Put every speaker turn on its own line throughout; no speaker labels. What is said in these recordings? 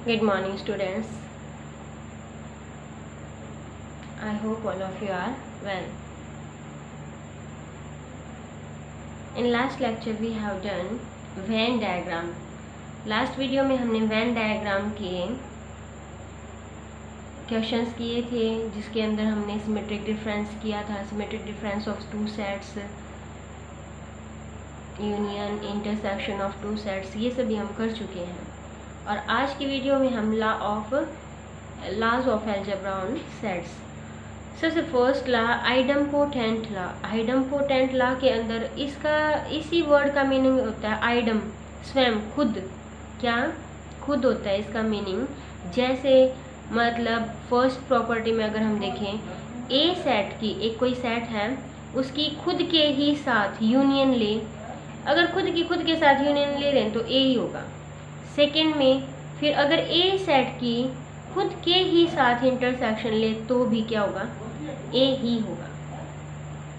Good morning, students. I hope all of you are well. In last lecture we have done Venn diagram. Last video में हमने Venn diagram के questions किए थे, जिसके अंदर हमने सिमेट्रिक डिफरेंस किया था, symmetric difference of two sets, union, intersection of two sets, ये सभी हम कर चुके हैं। और आज की वीडियो में हम laws of algebra on sets. सबसे first law idempotent law. Idempotent law के अंदर इसी वर्ड का मीनिंग होता है आइडम, स्वयं, खुद। क्या खुद होता है इसका मीनिंग। जैसे मतलब फर्स्ट प्रॉपर्टी में अगर हम देखें, ए सेट की, एक कोई सेट है, उसकी खुद के ही साथ यूनियन ले, अगर खुद के साथ यूनियन ले रहे हैं तो ए ही होगा। सेकेंड में फिर अगर ए सेट की खुद के ही साथ इंटरसेक्शन ले तो भी क्या होगा, ए ही होगा।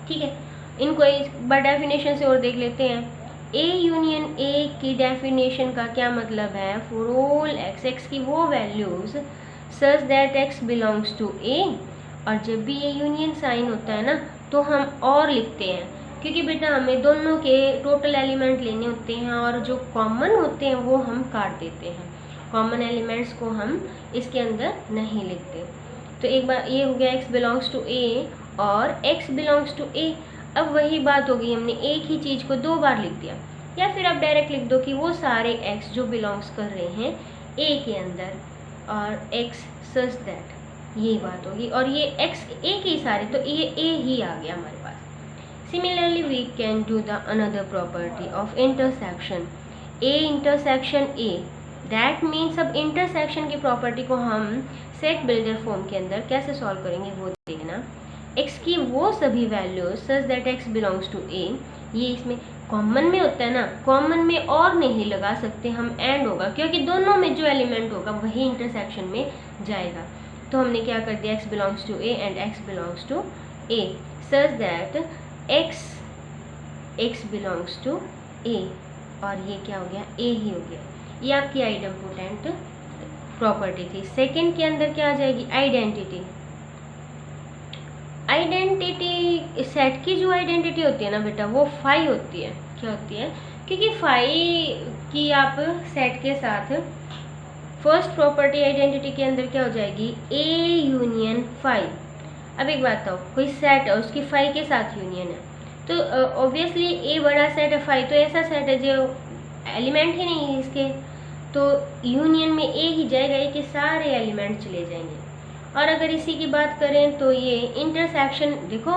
ठीक है, इनको एक बार डेफिनेशन से और देख लेते हैं। ए यूनियन ए की डेफिनेशन का क्या मतलब है, फॉर ऑल एक्स, एक्स की वो values such that X belongs to A. और जब भी ये यूनियन साइन होता है ना तो हम और लिखते हैं, क्योंकि बेटा हमें दोनों के टोटल एलिमेंट लेने होते हैं और जो कॉमन होते हैं वो हम काट देते हैं। कॉमन एलिमेंट्स को हम इसके अंदर नहीं लिखते। तो एक बार ये हो गया एक्स बिलोंग्स टू ए और एक्स बिलोंग्स टू ए। अब वही बात हो गई, हमने एक ही चीज़ को दो बार लिख दिया। या फिर आप डायरेक्ट लिख दो कि वो सारे एक्स जो बिलोंग्स कर रहे हैं ए के अंदर, और एक्स सच दैट, ये बात होगी। और ये एक्स ए के सारे, तो ये ए ही आ गया हमारे पास। Similarly, we can do the another property of intersection. A intersection A. That means अब intersection की प्रॉपर्टी को हम सेट बिल्डर फॉर्म के अंदर कैसे सॉल्व करेंगे वो देखना। x की वो सभी values such that x belongs to A, ये इसमें कॉमन में होता है ना, कॉमन में और नहीं लगा सकते हम, एंड होगा, क्योंकि दोनों में जो एलिमेंट होगा वही इंटरसेक्शन में जाएगा। तो हमने क्या कर दिया, x belongs to A and x belongs to A such that x belongs to a, और ये क्या हो गया, a ही हो गया। ये आपकी आइडम्पोटेंट प्रॉपर्टी थी। सेकंड के अंदर क्या आ जाएगी, आइडेंटिटी। आइडेंटिटी सेट की जो आइडेंटिटी होती है ना बेटा, वो फाई होती है। क्या होती है, क्योंकि फाई की आप सेट के साथ फर्स्ट प्रॉपर्टी आइडेंटिटी के अंदर क्या हो जाएगी, a यूनियन फाई। अब एक बात बताओ, कोई सेट है उसकी फाई के साथ यूनियन है, तो ऑब्वियसली ए बड़ा सेट है, फाई तो ऐसा सेट है जो एलिमेंट ही नहीं है इसके, तो यूनियन में ए ही जाएगा, ए के सारे एलिमेंट चले जाएंगे। और अगर इसी की बात करें तो ये इंटरसेक्शन, देखो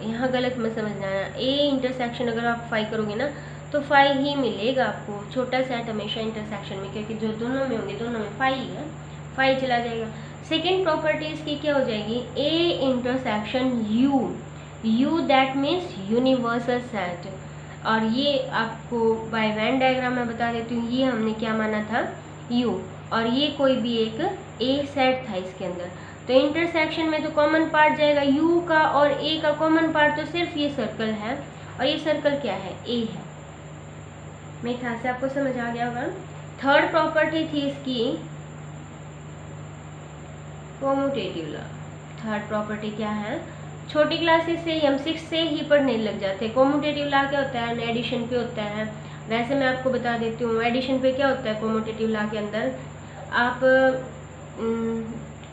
यहाँ गलत मत समझना है, ए इंटरसेक्शन अगर आप फाई करोगे ना तो फाई ही मिलेगा आपको। छोटा सेट हमेशा इंटरसेक्शन में, क्योंकि जो दोनों में होंगे दोनों में फाई है, फाई चला जाएगा। सेकेंड प्रॉपर्टी इसकी क्या हो जाएगी, A intersection you that means universal set. और ये आपको बाय वेन डायग्राम में बता देती हूँ, ये हमने क्या माना था, यू, और ये कोई भी एक ए सेट था इसके अंदर। तो इंटरसेक्शन में तो कॉमन पार्ट जाएगा यू का, और ए का कॉमन पार्ट तो सिर्फ ये सर्कल है, और ये सर्कल क्या है, ए है। मेरे ख्याल से आपको समझ आ गया होगा। थर्ड प्रॉपर्टी थी इसकी कॉम्यूटेटिव लॉ। थर्ड प्रॉपर्टी क्या है, छोटी क्लासेस से हम 6 से ही पढ़ने लग जाते हैं। कॉम्यूटेटिव लॉ क्या होता है, एडिशन पे होता है। वैसे मैं आपको बता देती हूँ, एडिशन पे क्या होता है कॉम्यूटेटिव लॉ के अंदर, आप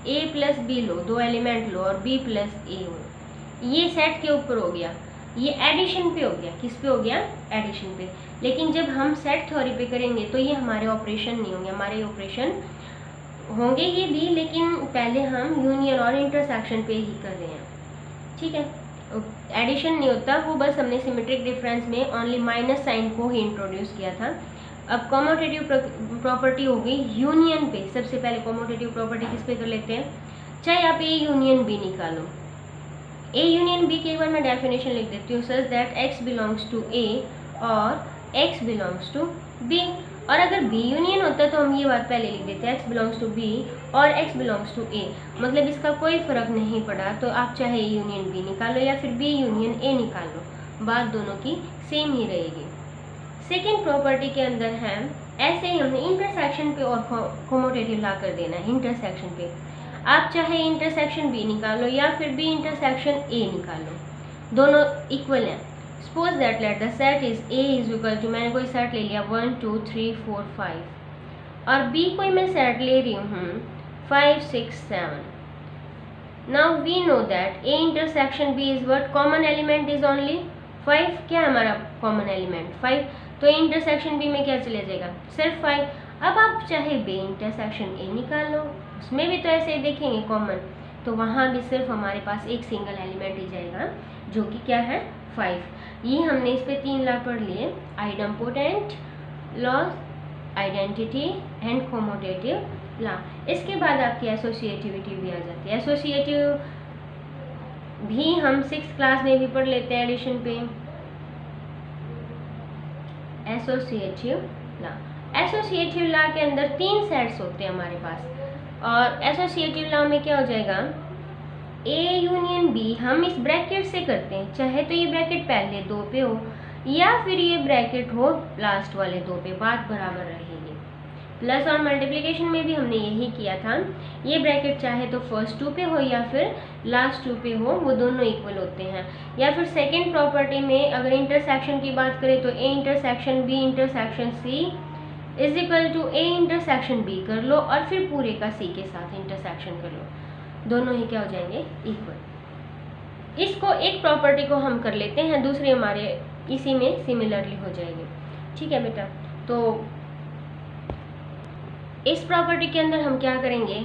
a प्लस बी लो, दो एलिमेंट लो, और b प्लस ए हो, ये सेट के ऊपर हो गया, ये एडिशन पे हो गया। किस पे हो गया, एडिशन पे। लेकिन जब हम सेट थ्योरी पे करेंगे तो ये हमारे ऑपरेशन नहीं होंगे, हमारे ऑपरेशन होंगे ये भी, लेकिन पहले हम यूनियन और इंटरसेक्शन पे ही कर रहे हैं। ठीक है, एडिशन नहीं होता, वो बस हमने सिमेट्रिक डिफरेंस में ओनली माइनस साइन को ही इंट्रोड्यूस किया था। अब कॉम्यूटेटिव प्रॉपर्टी हो गई यूनियन पे। सबसे पहले कॉम्यूटेटिव प्रॉपर्टी किस पे कर लेते हैं, चाहे आप ए यूनियन बी निकालो। ए यूनियन बी की एक बार मैं डेफिनेशन लिख देती हूँ, such that X belongs to A और एक्स बिलोंग्स टू बी। और अगर बी यूनियन होता तो हम ये बात पहले लिख देते हैं, एक्स बिलोंग्स टू बी और एक्स बिलोंग्स टू ए, मतलब इसका कोई फर्क नहीं पड़ा। तो आप चाहे ए यूनियन बी निकालो या फिर बी यूनियन ए निकालो, बात दोनों की सेम ही रहेगी। सेकेंड प्रॉपर्टी के अंदर है ऐसे ही हमने इंटरसेक्शन पे और कोमोटेटिव ला कर देना है। इंटरसेक्शन पे आप चाहे इंटरसेक्शन बी निकालो या फिर बी इंटरसेक्शन ए निकालो, दोनों इक्वल हैं। Suppose that let the set is A is equal to, मैंने कोई सेट ले लिया 1 2 3 4 5 और बी कोई मैं सेट ले रही हूँ 5 6 7। Now we know that A intersection B is what, common element is only 5। क्या है हमारा कॉमन एलिमेंट 5, तो इंटरसेक्शन बी में क्या चले जाएगा सिर्फ 5। अब आप चाहे बी इंटरसेक्शन ए निकाल लो, उसमें भी तो ऐसे ही देखेंगे कॉमन, तो वहाँ भी सिर्फ हमारे पास एक सिंगल एलिमेंट ही जाएगा जो कि क्या है 5। ये हमने इस पे 3 लॉ पढ़ लिए, idempotent law, identity and commutative law. इसके बाद आपकी एसोसिएटिविटी भी आ जाती है। एसोसिएटिव भी हम 6th क्लास में भी पढ़ लेते हैं एडिशन पे। एसोसिएटिव लॉ, एसोसिएटिव लॉ के अंदर 3 सेट्स होते हैं हमारे पास, और एसोसिएटिव लॉ में क्या हो जाएगा ए यूनियन बी हम इस ब्रैकेट से करते हैं, चाहे तो ये ब्रैकेट पहले 2 पे हो या फिर ये ब्रैकेट हो लास्ट वाले 2 पे, बात बराबर रहेगी। प्लस और मल्टीप्लिकेशन में भी हमने यही किया था, ये ब्रैकेट चाहे तो फर्स्ट 2 पे हो या फिर लास्ट 2 पे हो, वो दोनों इक्वल होते हैं। या फिर सेकेंड प्रॉपर्टी में अगर इंटरसेक्शन की बात करें तो A intersection B intersection C is equal to A intersection B कर लो और फिर पूरे का सी के साथ इंटरसेक्शन कर लो, दोनों ही क्या हो जाएंगे इक्वल। इसको एक प्रॉपर्टी को हम कर लेते हैं, दूसरी हमारे इसी में सिमिलरली हो जाएगी। ठीक है बेटा, तो इस प्रॉपर्टी के अंदर हम क्या करेंगे,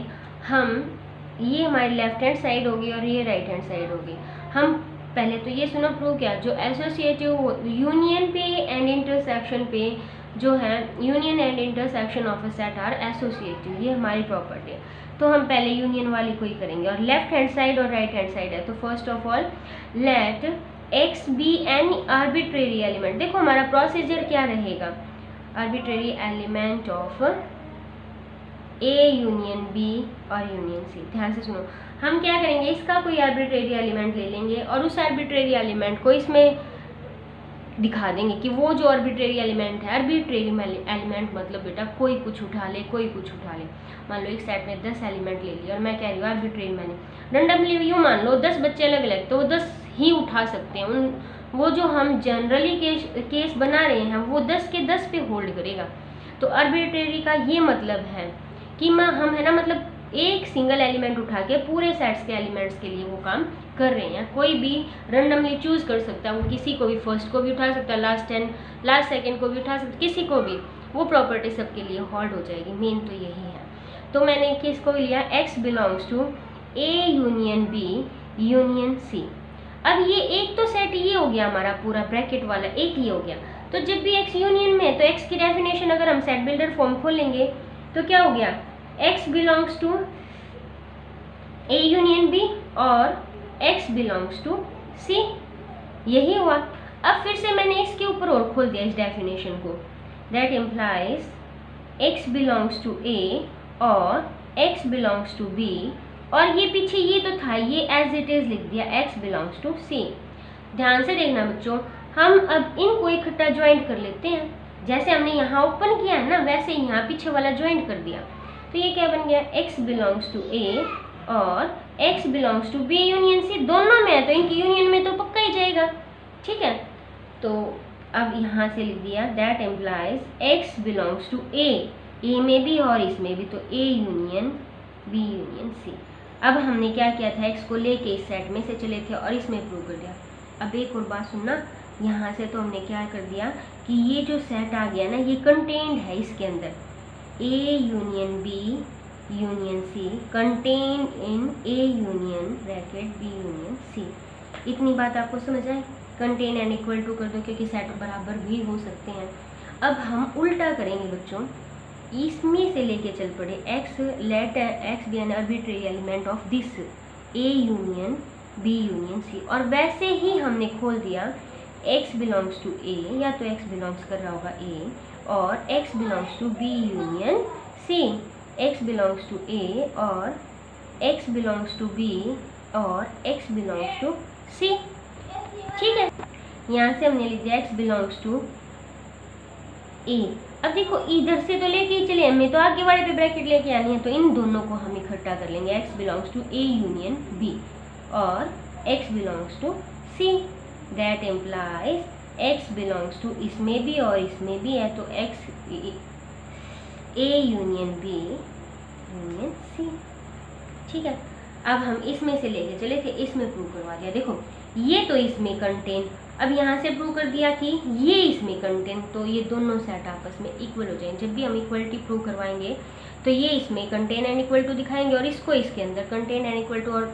हम ये हमारी लेफ्ट हैंड साइड होगी और ये राइट हैंड साइड होगी। हम पहले तो ये सुनो प्रूव किया, जो एसोसिएटिव यूनियन पे एंड इंटरसेक्शन पे जो है union and intersection of a set are associative, ये हमारी प्रॉपर्टी है। तो हम पहले यूनियन वाली को ही करेंगे, और लेफ्ट हैंड साइड और राइट हैंड साइड है। तो first of all let X be an arbitrary element, देखो हमारा प्रोसीजर क्या रहेगा, arbitrary element of A union B और यूनियन सी। ध्यान से सुनो, हम क्या करेंगे, इसका कोई आर्बिट्रेरी एलिमेंट ले लेंगे और उस आर्बिट्रेरी एलिमेंट को इसमें दिखा देंगे कि वो जो आर्बिट्रेरी एलिमेंट है, आर्बिट्रेरी एलिमेंट मतलब बेटा कोई कुछ उठा ले, कोई कुछ उठा ले। मान लो एक सेट में 10 एलिमेंट ले लिया और मैं कह रही हूँ आर्बिट्रेरी, मैंने रैंडमली यूँ मान लो 10 बच्चे अलग अलग, तो वो 10 ही उठा सकते हैं। उन वो जो हम जनरली केस बना रहे हैं वो 10 के 10 पे होल्ड करेगा। तो आर्बिट्रेरी का ये मतलब है कि हम है ना, मतलब एक सिंगल एलिमेंट उठा के पूरे सेट्स के एलिमेंट्स के लिए वो काम कर रहे हैं। कोई भी रैंडमली चूज कर सकता है, वो किसी को भी फर्स्ट को भी उठा सकता है, लास्ट सेकंड को भी उठा सकता है, किसी को भी, वो प्रॉपर्टी सबके लिए होल्ड हो जाएगी। मेन तो यही है। तो मैंने किसको लिया, x belongs to A union B union C. अब ये एक तो सेट ये हो गया हमारा पूरा ब्रैकेट वाला, एक ही हो गया। तो जब भी x यूनियन में है तो x की डेफिनेशन अगर हम सेट बिल्डर फॉर्म खोलेंगे तो क्या हो गया, x belongs to A union B और x बिलोंग्स टू c, यही हुआ। अब फिर से मैंने इसके ऊपर और खोल दिया इस डेफिनेशन को, that implies x belongs to a और x बिलोंग्स टू b, और ये पीछे ये तो था, ये एज इट इज लिख दिया x बिलोंग्स टू c। ध्यान से देखना बच्चों, हम अब इनको इकट्ठा ज्वाइंट कर लेते हैं, जैसे हमने यहाँ ओपन किया है ना वैसे यहाँ पीछे वाला ज्वाइंट कर दिया। तो ये क्या बन गया, x बिलोंग्स टू a और x belongs to b union c, दोनों में है तो इनकी यूनियन में तो पक्का ही जाएगा। ठीक है, तो अब यहाँ से लिख दिया that implies x belongs to a में भी और इसमें भी, तो a union b union c। अब हमने क्या किया था, x को लेके इस सेट में से चले थे और इसमें प्रूव कर दिया। अब एक और बात सुनना, यहाँ से तो हमने क्या कर दिया कि ये जो सेट आ गया ना, ये कंटेन्ड है इसके अंदर, a union b union c contain in a union bracket b union c। इतनी बात आपको समझ आए, कंटेन एंड इक्वल टू कर दो क्योंकि सेट बराबर भी हो सकते हैं। अब हम उल्टा करेंगे बच्चों, इसमें से लेके चल पड़े x, let x be an arbitrary element of this a union b union c, और वैसे ही हमने खोल दिया x बिलोंग्स टू a, या तो x बिलोंग्स कर रहा होगा a और x belongs to b union c, x belongs to a और x बिलोंग्स टू b और x बिलोंग्स टू c। ठीक है, यहाँ से हमने लिख दिया x बिलोंग्स टू a अब देखो इधर से तो लेके चले, हमें तो आगे वाले पे ब्रैकेट लेके आनी है, तो इन दोनों को हम इकट्ठा कर लेंगे, x belongs to A union B और x belongs to C। That implies x belongs to इसमें भी और इसमें भी है, तो x A union B union C। ठीक है, अब हम इसमें से लेके चले थे, इसमें प्रूव करवा दिया। देखो ये तो इसमें कंटेन, अब यहाँ से प्रूव कर दिया कि ये इसमें कंटेन, तो ये दोनों सेट आपस में इक्वल हो जाएंगे। जब भी हम इक्वलिटी प्रूव करवाएंगे तो ये इसमें कंटेन एंड इक्वल टू दिखाएंगे और इसको इसके अंदर कंटेन एंड इक्वल टू, और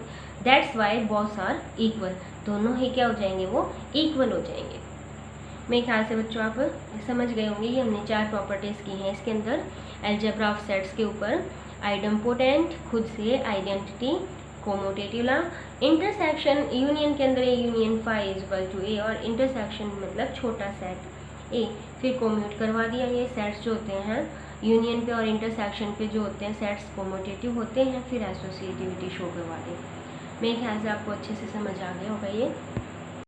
that's why both are equal, दोनों ही क्या हो जाएंगे, वो इक्वल हो जाएंगे। मेरे ख्याल से बच्चों आप समझ गए होंगे, ये हमने 4 प्रॉपर्टीज़ की हैं इसके अंदर अलजेब्रा ऑफ सेट्स के ऊपर। आइडेम्पोटेंट, खुद से, identity, commutative law, intersection, union के अंदर A union phi is equal to A, और इंटरसेक्शन मतलब छोटा सेट ए। फिर कोम्यूट करवा दिया, ये सेट्स जो होते हैं यूनियन पे और इंटरसेक्शन पे जो होते हैं सेट्स कोमोटेटिव होते हैं। फिर एसोसिएटिविटी शो करवा दी। मेरे ख्याल से आपको अच्छे से समझ आ गया होगा ये।